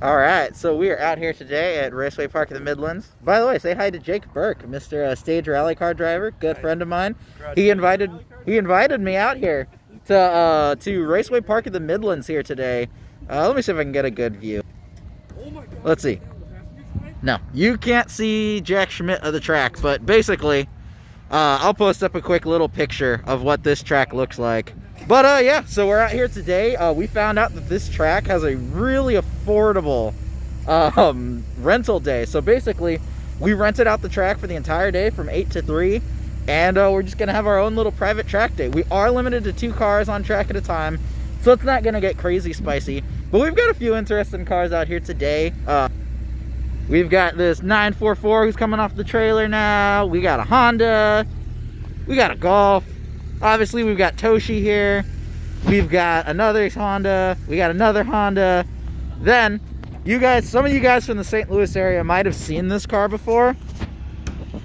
All right, so we are out here today at Raceway Park in the Midlands. By the way, say hi to Jake Burke, Mr. Stage Rally Car driver, good friend of mine. He invited me out here to Raceway Park in the Midlands here today. Let me see if I can get a good view. Let's see. No, you can't see Jack Schmidt of the track, but basically, I'll post up a quick little picture of what this track looks like. But yeah, so we're out here today. We found out that this track has a really affordable rental day. So basically, we rented out the track for the entire day from 8 to 3, and we're just gonna have our own little private track day. We are limited to 2 cars on track at a time, so it's not gonna get crazy spicy. But we've got a few interesting cars out here today. We've got this 944 who's coming off the trailer now. We got a Honda. We got a Golf. Obviously, we've got Toshi here. We've got another Honda. We got another Honda. Then, some of you guys from the St. Louis area might have seen this car before.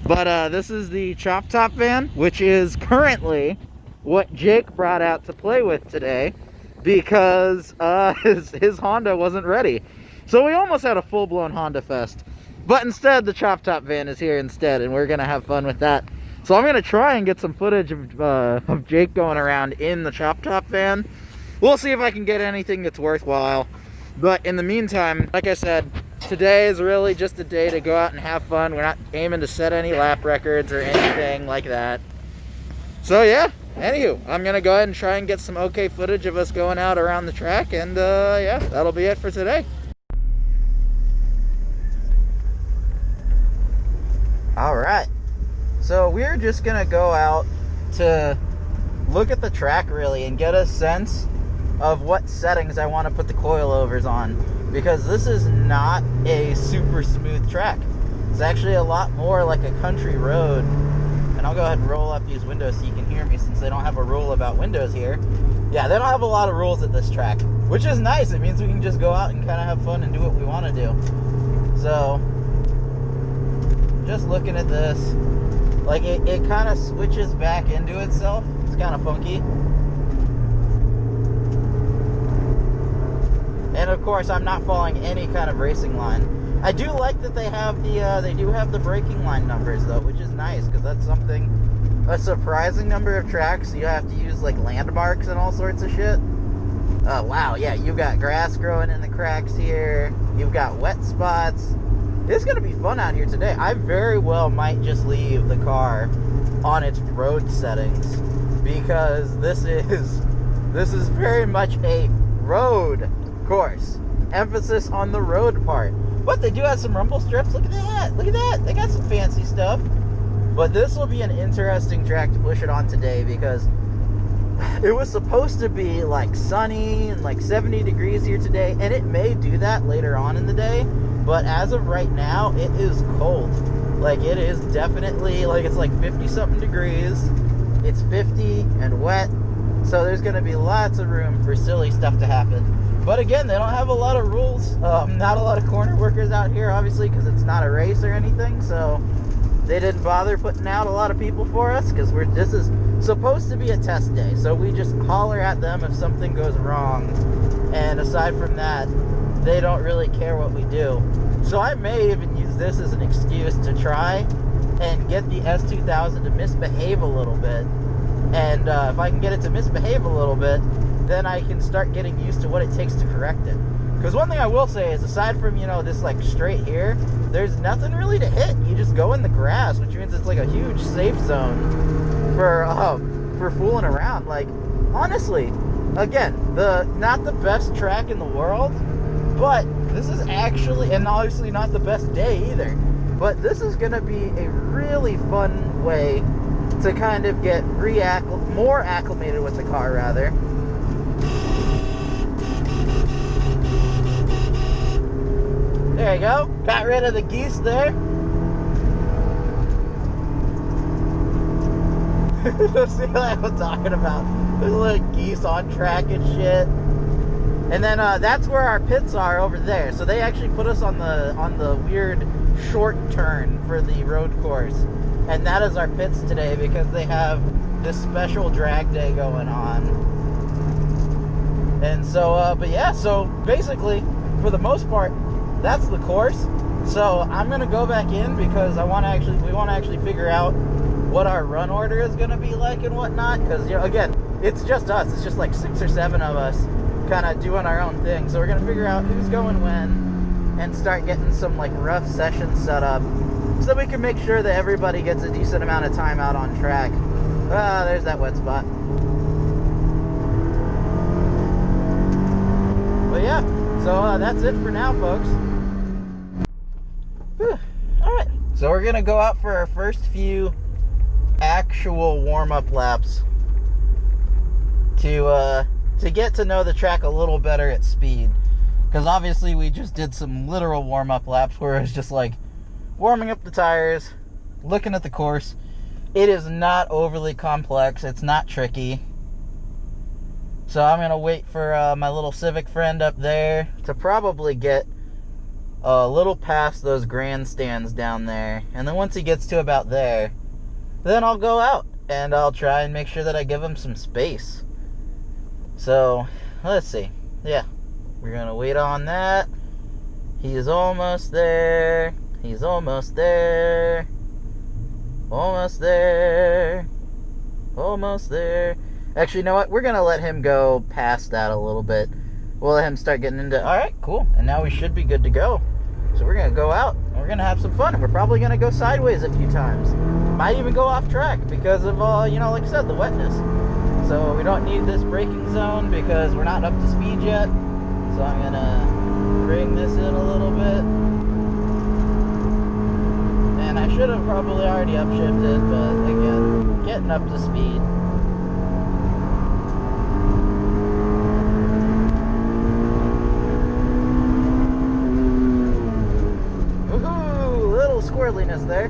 But this is the Chop Top van, which is currently what Jake brought out to play with today because his Honda wasn't ready. So we almost had a full-blown Honda fest. But instead, the Chop Top van is here instead, and we're going to have fun with that. So I'm going to try and get some footage of Jake going around in the Chop Top van. We'll see if I can get anything that's worthwhile. But in the meantime, like I said, today is really just a day to go out and have fun. We're not aiming to set any lap records or anything like that. So yeah, anywho, I'm going to go ahead and try and get some okay footage of us going out around the track. And yeah, that'll be it for today. Alright, so we're just going to go out to look at the track really and get a sense of what settings I want to put the coilovers on, because this is not a super smooth track. It's actually a lot more like a country road. And I'll go ahead and roll up these windows so you can hear me, since they don't have a rule about windows here. Yeah, they don't have a lot of rules at this track, which is nice. It means we can just go out and kind of have fun and do what we want to do. So just looking at this, like it kind of switches back into itself. It's kind of funky. And of course, I'm not following any kind of racing line. I do like that they have the braking line numbers though, which is nice, because that's a surprising number of tracks. You have to use like landmarks and all sorts of shit. Wow, yeah, you've got grass growing in the cracks here. You've got wet spots. It's going to be fun out here today. I very well might just leave the car on its road settings, because this is very much a road course. Emphasis on the road part. But they do have some rumble strips. Look at that. Look at that. They got some fancy stuff. But this will be an interesting track to push it on today, because it was supposed to be like sunny and like 70 degrees here today, and it may do that later on in the day. But as of right now, it is cold. Like, it is definitely, like, it's like 50-something degrees. It's 50 and wet. So there's going to be lots of room for silly stuff to happen. But again, they don't have a lot of rules. Not a lot of corner workers out here, obviously, because it's not a race or anything. So they didn't bother putting out a lot of people for us, because this is supposed to be a test day. So we just holler at them if something goes wrong. And aside from that, they don't really care what we do. So I may even use this as an excuse to try and get the S2000 to misbehave a little bit. And if I can get it to misbehave a little bit, then I can start getting used to what it takes to correct it. Because one thing I will say is, aside from, you know, this like straight here, there's nothing really to hit. You just go in the grass, which means it's like a huge safe zone for fooling around. Like, honestly, again, not the best track in the world, but this is actually, and obviously not the best day either, but this is going to be a really fun way to kind of get more acclimated with the car, rather. There you go. Got rid of the geese there. See what I'm talking about? There's little geese on track and shit. And then that's where our pits are over there. So they actually put us on the weird short turn for the road course. And that is our pits today, because they have this special drag day going on. And so, but yeah, so basically, for the most part, that's the course. So I'm gonna go back in because we want to actually figure out what our run order is gonna be like and whatnot. Because, you know, again, it's just us. It's just like 6 or 7 of us kind of doing our own thing. So we're gonna figure out who's going when and start getting some like rough sessions set up so that we can make sure that everybody gets a decent amount of time out on track. Ah, there's that wet spot. But yeah, so that's it for now, folks. Whew. All right, so we're gonna go out for our first few actual warm-up laps to get to know the track a little better at speed, because obviously we just did some literal warm-up laps where it's just like warming up the tires, looking at the course. It is not overly complex. It's not tricky. So I'm gonna wait for my little Civic friend up there to probably get a little past those grandstands down there, and then once he gets to about there, then I'll go out and I'll try and make sure that I give him some space. So let's see. Yeah, we're gonna wait on that. He's almost there. He's almost there. Almost there. Almost there. Actually, you know what? We're gonna let him go past that a little bit. We'll let him start getting into... Alright, cool. And now we should be good to go. So we're gonna go out and we're gonna have some fun. And we're probably gonna go sideways a few times. Might even go off track because of, you know, like I said, the wetness. So we don't need this braking zone because we're not up to speed yet. So I'm gonna bring this in a little bit. And I should have probably already upshifted, but again, getting up to speed. Woohoo! Little squirreliness there.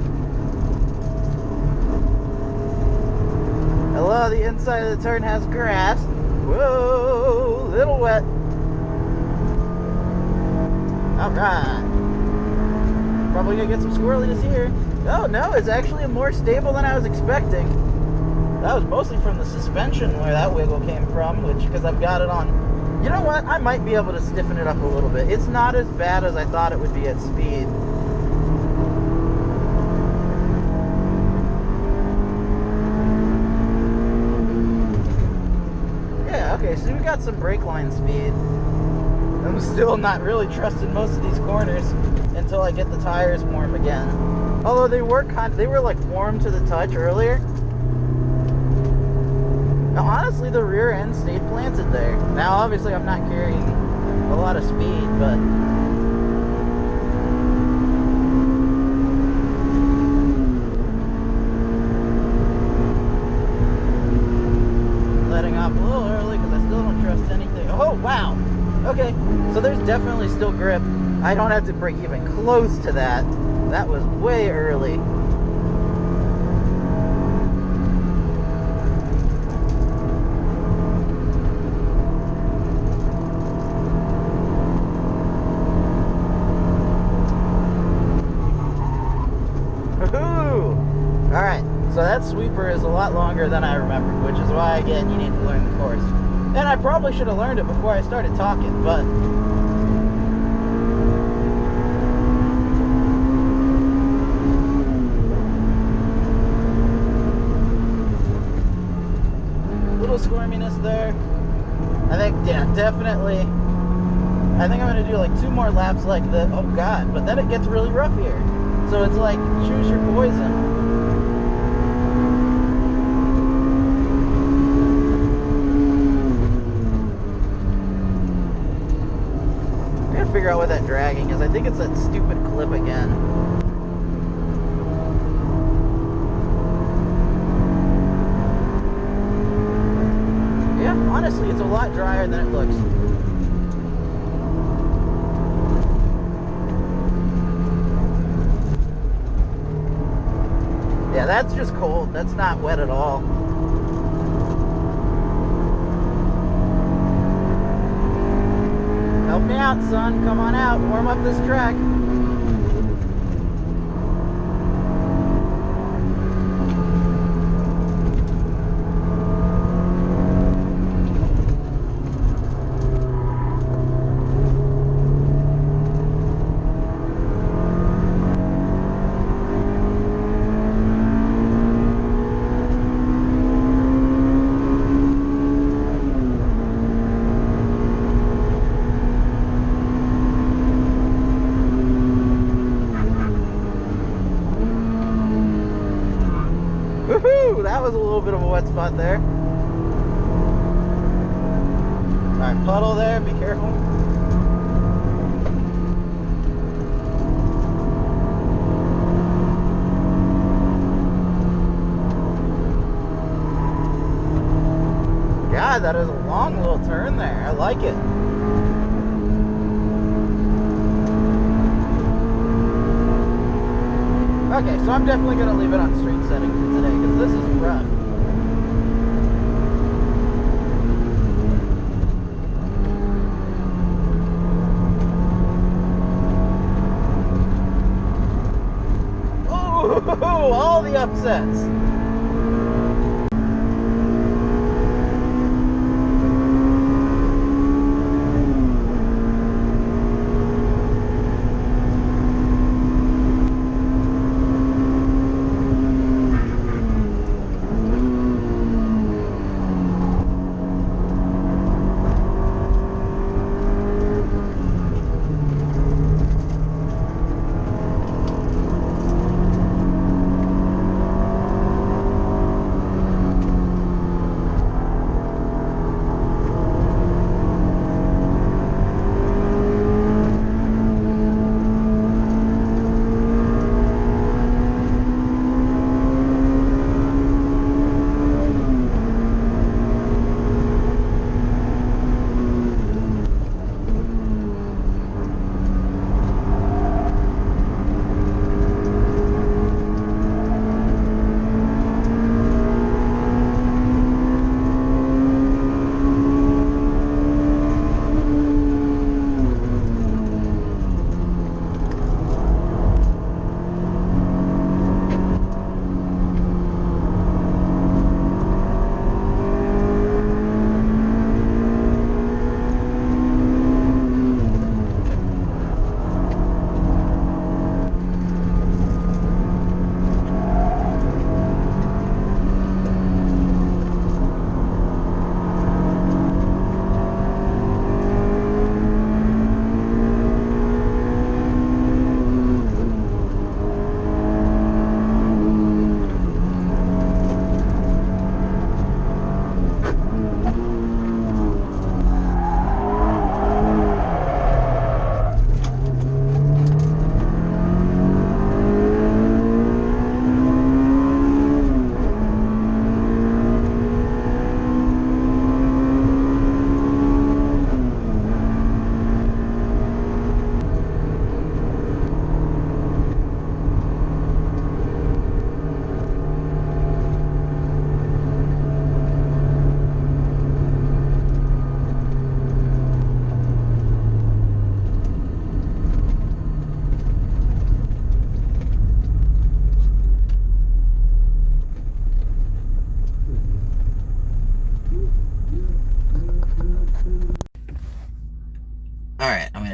Hello, the inside of the turn has grass. Whoa, little wet. Alright. Probably gonna get some squirreliness here. Oh no, it's actually more stable than I was expecting. That was mostly from the suspension where that wiggle came from, because I've got it on. You know what? I might be able to stiffen it up a little bit. It's not as bad as I thought it would be at speed. Okay, so we got some brake line speed. I'm still not really trusting most of these corners until I get the tires warm again. Although they were like warm to the touch earlier. Now honestly, the rear end stayed planted there. Now obviously I'm not carrying a lot of speed, but letting off a little early because I still don't trust anything. Oh, wow. Okay, so there's definitely still grip. I don't have to brake even close to that. That was way early. Woohoo! Alright, so that sweeper is a lot longer than I remembered, which is why, again, you need to learn the course. And I probably should have learned it before I started talking, but little squirminess there. I think, yeah, definitely. I think I'm going to do like 2 more laps like that. Oh, God. But then it gets really rough here. So it's like, choose your poison. Figure out what that dragging is. I think it's that stupid clip again. Yeah, honestly, it's a lot drier than it looks. Yeah, that's just cold. That's not wet at all. Help me out, son. Come on out. Warm up this track. was a little bit of a wet spot there. Alright, puddle there, be careful. God, that is a long little turn there. I like it. Okay, so I'm definitely going to leave it on street setting for today because this is rough. Ooh, all the upsets.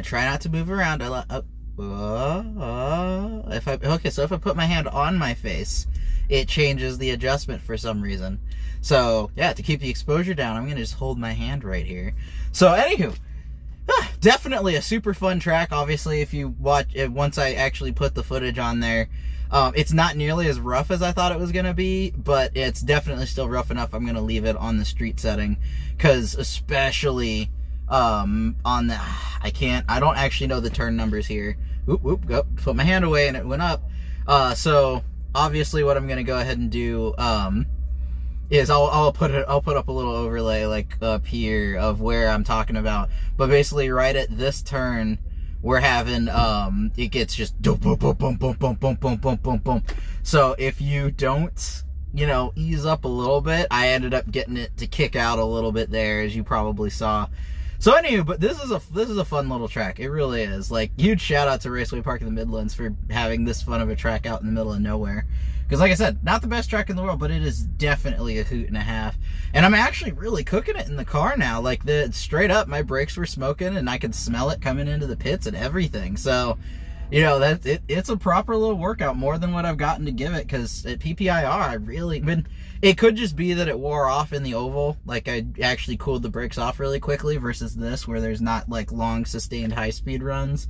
Try not to move around. If I put my hand on my face, it changes the adjustment for some reason. So yeah, to keep the exposure down, I'm gonna just hold my hand right here. So anywho, definitely a super fun track. Obviously, if you watch it, once I actually put the footage on there, it's not nearly as rough as I thought it was gonna be, but it's definitely still rough enough. I'm gonna leave it on the street setting, because especially on the, I don't actually know the turn numbers here. Go, put my hand away and it went up. So obviously what I'm gonna go ahead and do is I'll put up a little overlay like up here of where I'm talking about. But basically right at this turn, we're having it gets just boom boom boom boom boom boom boom boom boom boom boom. So if you don't, you know, ease up a little bit, I ended up getting it to kick out a little bit there, as you probably saw. So anyway, but this is a fun little track. It really is. Like, huge shout out to Raceway Park in the Midlands for having this fun of a track out in the middle of nowhere. Because like I said, not the best track in the world, but it is definitely a hoot and a half. And I'm actually really cooking it in the car now. Like, straight up, my brakes were smoking and I could smell it coming into the pits and everything. So, you know, it's a proper little workout, more than what I've gotten to give it. Because at PPIR, it could just be that it wore off in the oval. Like, I actually cooled the brakes off really quickly versus this, where there's not like long sustained high speed runs.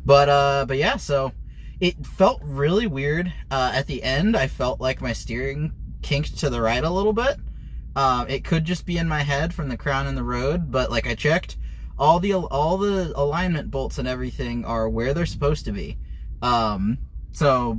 But yeah, so it felt really weird. At the end, I felt like my steering kinked to the right a little bit. It could just be in my head from the crown in the road, but like I checked, all the alignment bolts and everything are where they're supposed to be. So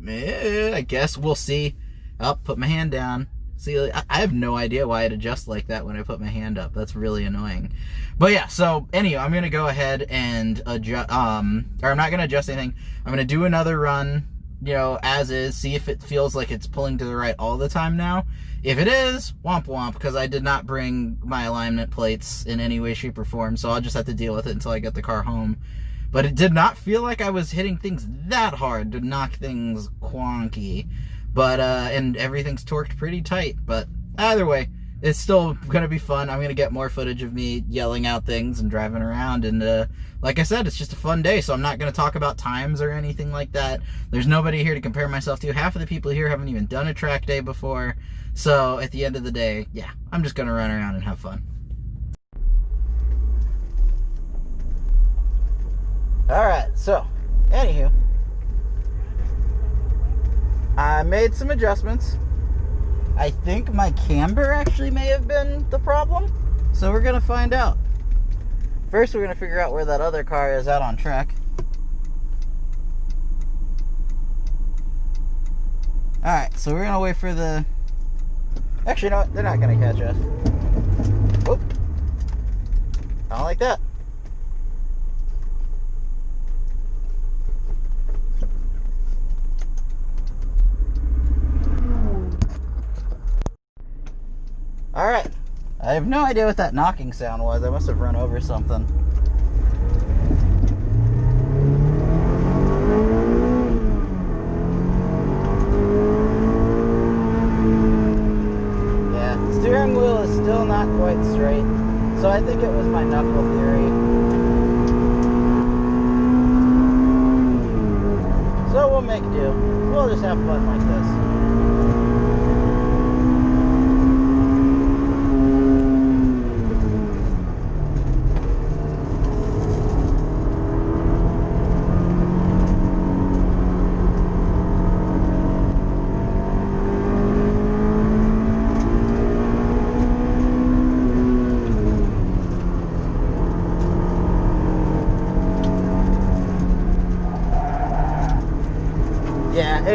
I guess we'll see. I'll put my hand down. See, I have no idea why it adjusts like that when I put my hand up. That's really annoying. But yeah, so anyway, I'm gonna go ahead and adjust. Or I'm not gonna adjust anything. I'm gonna do another run, you know, as is. See if it feels like it's pulling to the right all the time now. If it is, womp womp, because I did not bring my alignment plates in any way, shape, or form. So I'll just have to deal with it until I get the car home. But it did not feel like I was hitting things that hard to knock things wonky. But, and everything's torqued pretty tight. But either way, it's still going to be fun. I'm going to get more footage of me yelling out things and driving around. And, like I said, it's just a fun day. So I'm not going to talk about times or anything like that. There's nobody here to compare myself to. Half of the people here haven't even done a track day before. So at the end of the day, yeah, I'm just going to run around and have fun. Alright, so, anywho, I made some adjustments. I think my camber actually may have been the problem, so we're going to find out. First, we're going to figure out where that other car is out on track. Alright, so we're going to wait for the... Actually, you know what? They're not going to catch us. Oop. I don't like that. Alright, I have no idea what that knocking sound was. I must have run over something. Yeah, the steering wheel is still not quite straight, so I think it was my knuckle theory. So we'll make do. We'll just have fun like this.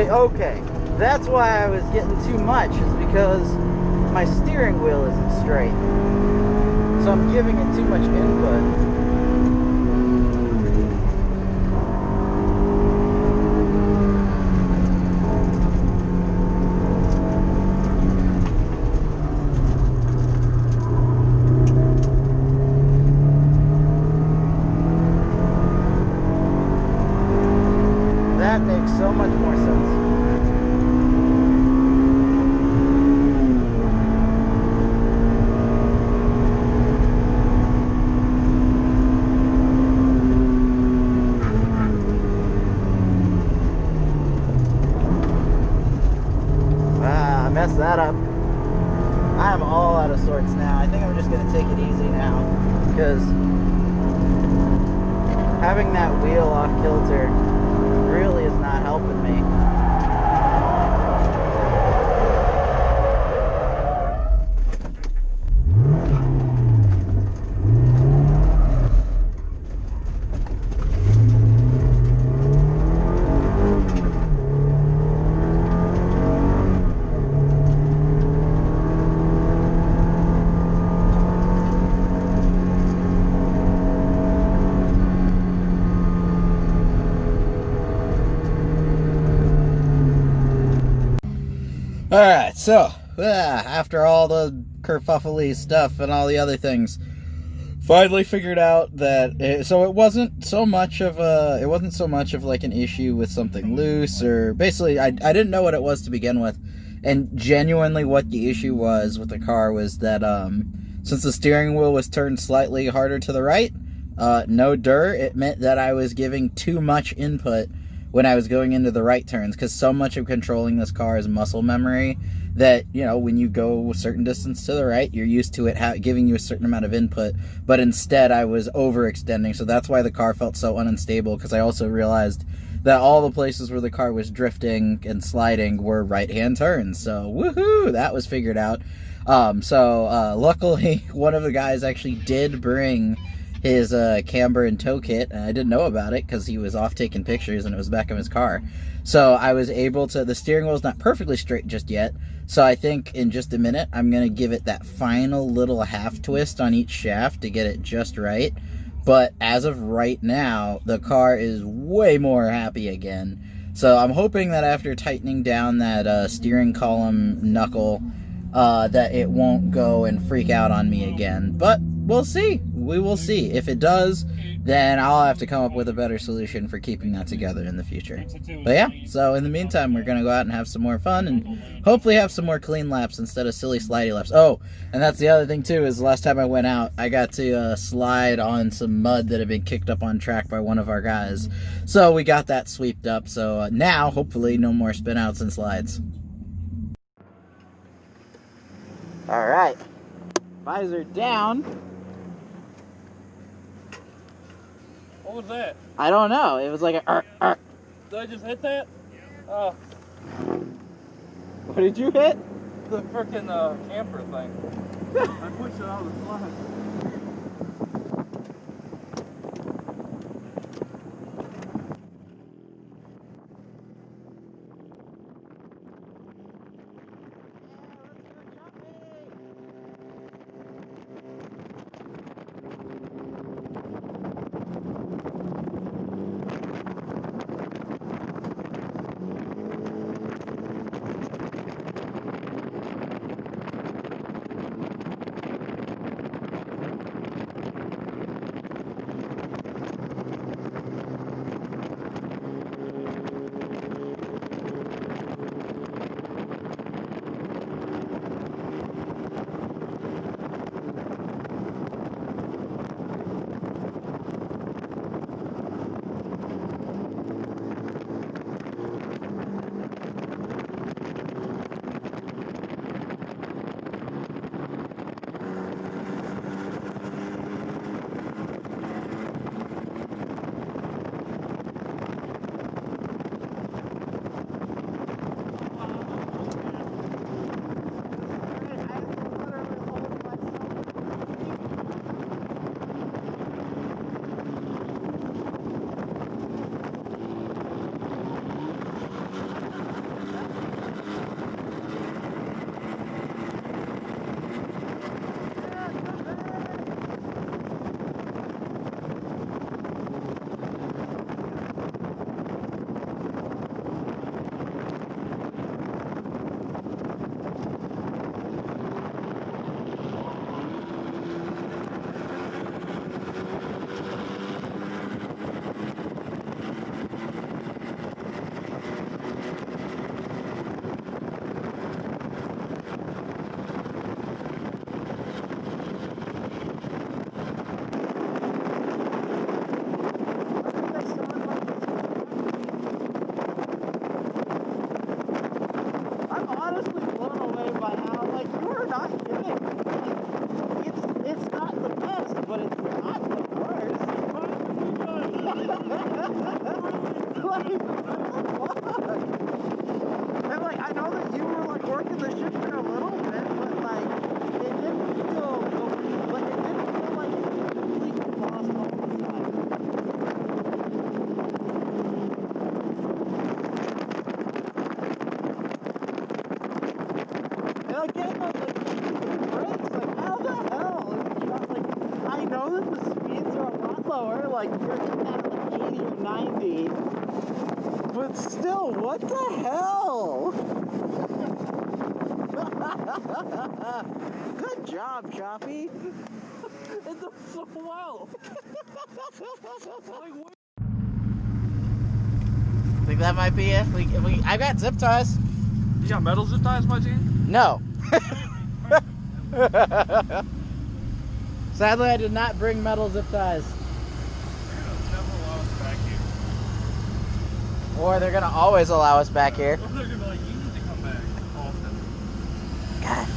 Okay, that's why I was getting too much, is because my steering wheel isn't straight. So I'm giving it too much input. That makes so much more sense. I messed that up. I am all out of sorts now. I think I'm just going to take it easy now, because having that wheel off kilter really is not helping me. Alright, so, after all the kerfuffly stuff and all the other things, finally figured out that, so it wasn't so much of like an issue with something loose, or basically, I didn't know what it was to begin with, and genuinely what the issue was with the car was that, since the steering wheel was turned slightly harder to the right, no dir, it meant that I was giving too much input when I was going into the right turns, because so much of controlling this car is muscle memory that, you know, when you go a certain distance to the right, you're used to it giving you a certain amount of input, but instead I was overextending, so that's why the car felt so unstable, because I also realized that all the places where the car was drifting and sliding were right-hand turns, so woohoo, that was figured out. Luckily, one of the guys actually did bring his camber and tow kit, and I didn't know about it because he was off taking pictures and it was back of his car. So I was able to, the steering wheel's not perfectly straight just yet, so I think in just a minute I'm going to give it that final little half twist on each shaft to get it just right. But as of right now, the car is way more happy again. So I'm hoping that after tightening down that steering column knuckle, that it won't go and freak out on me again. But we'll see. We will see. If it does, then I'll have to come up with a better solution for keeping that together in the future. But yeah, so in the meantime, we're going to go out and have some more fun and hopefully have some more clean laps instead of silly slidey laps. Oh, and that's the other thing too, is the last time I went out, I got to slide on some mud that had been kicked up on track by one of our guys. So we got that sweeped up. So now, hopefully, no more spin outs and slides. All right, visor down. What was that? I don't know. It was like a. Did I just hit that? Oh. What did you hit? The frickin' camper thing. I pushed it out of the slide. Like you're at like 80 or 90, but still, what the hell? Good job, Choppy. It does so well. Think that might be it? I got zip ties. You got metal zip ties, my Gene? No. Sadly, I did not bring metal zip ties. Or they're gonna always allow us back here. Or they're gonna be like, you need to come back often. God.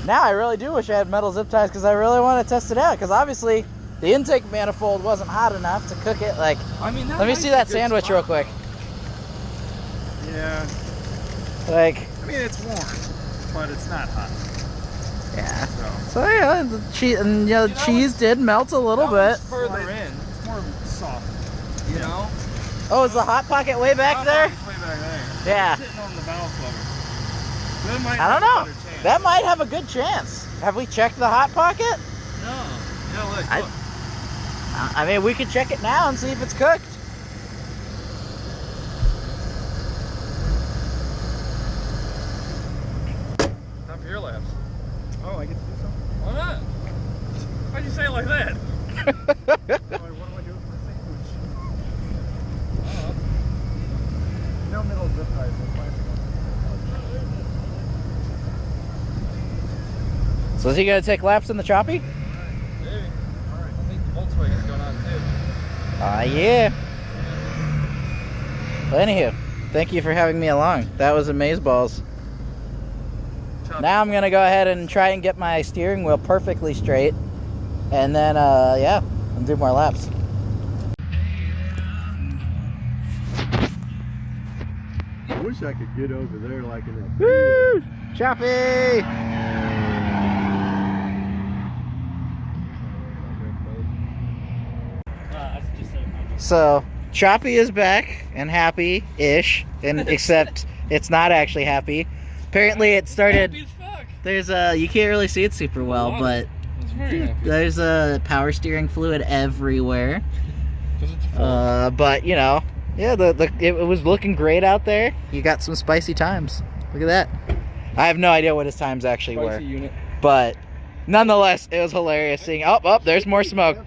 Now I really do wish I had metal zip ties because I really want to test it out. Because obviously the intake manifold wasn't hot enough to cook it. Like, I mean, let me see that sandwich real quick. Yeah. Like, I mean, it's warm, but it's not hot. yeah. So yeah, the cheese and the cheese did melt a little bit. Further in, it's more soft. You know. Oh, is the hot pocket way back there? It's way back there. Yeah. It's sitting on the valve cover. That might I don't have a know. better chance. That might have a good chance. Have we checked the hot pocket? No. Yeah, look. I mean, we could check it now and see if it's cooked. Time for your laps. Oh, I get to do something? Why not? Why'd you say it like that? What do I do for a sandwich? No middle zip ties. So is he gonna take laps in the choppy? Maybe. Alright. I think the Volkswagen's going on too. Yeah. Well, anywho, thank you for having me along. That was amazeballs. Now I'm gonna go ahead and try and get my steering wheel perfectly straight, and then yeah, and do more laps. I wish I could get over there like in a... Woo! Choppy! So Choppy is back and happy-ish, and except it's not actually happy. Apparently it started. Happy as fuck. There's you can't really see it super well, but It's very happy. there's power steering fluid everywhere. 'Cause it's full. But you know, yeah, it was looking great out there. You got some spicy times. Look at that. I have no idea what his times actually were, Spicy unit. but nonetheless, it was hilarious seeing. Oh, there's more smoke.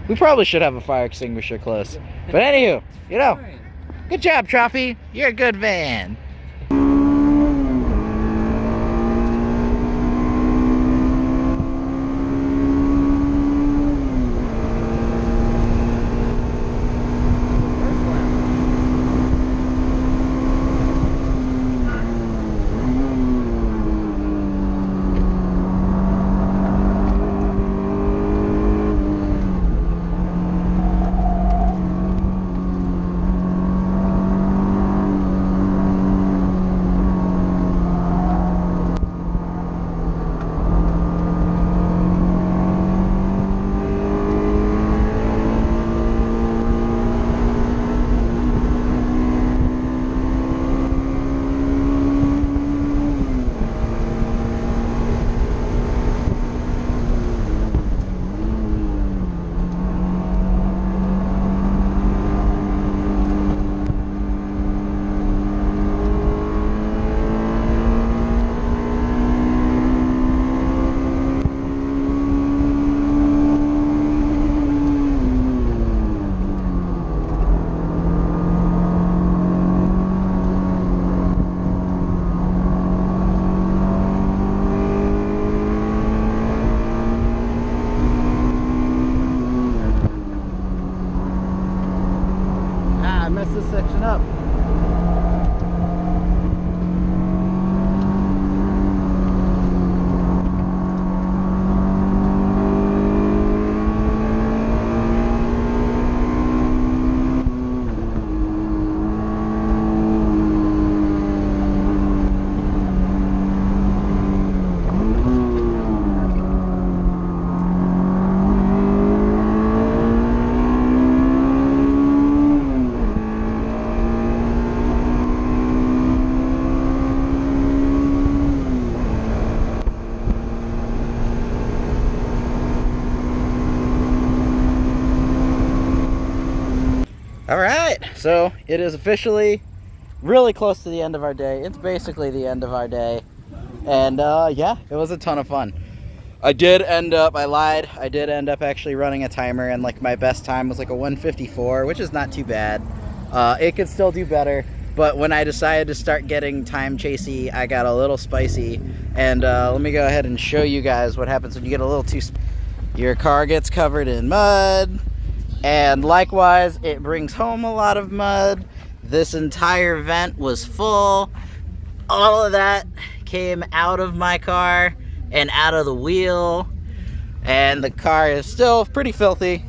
We probably should have a fire extinguisher close. But anywho, you know, good job, Choppy. You're a good van. I messed this section up. All right, so it is officially really close to the end of our day. It's basically the end of our day. And yeah, it was a ton of fun. I lied. I did end up actually running a timer, and like my best time was like a 1:54, which is not too bad. It could still do better, but when I decided to start getting time chasey, I got a little spicy. And let me go ahead and show you guys what happens when you get a little too your car gets covered in mud, and likewise it brings home a lot of mud. This entire vent was full. All of that came out of my car and out of the wheel. And the car is still pretty filthy.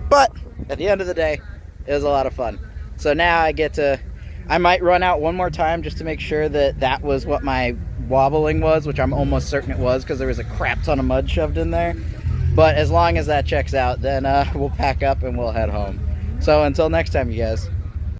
But at the end of the day, it was a lot of fun. So now I might run out one more time just to make sure that that was what my wobbling was, which I'm almost certain it was because there was a crap ton of mud shoved in there. But as long as that checks out, then we'll pack up and we'll head home. So until next time, you guys.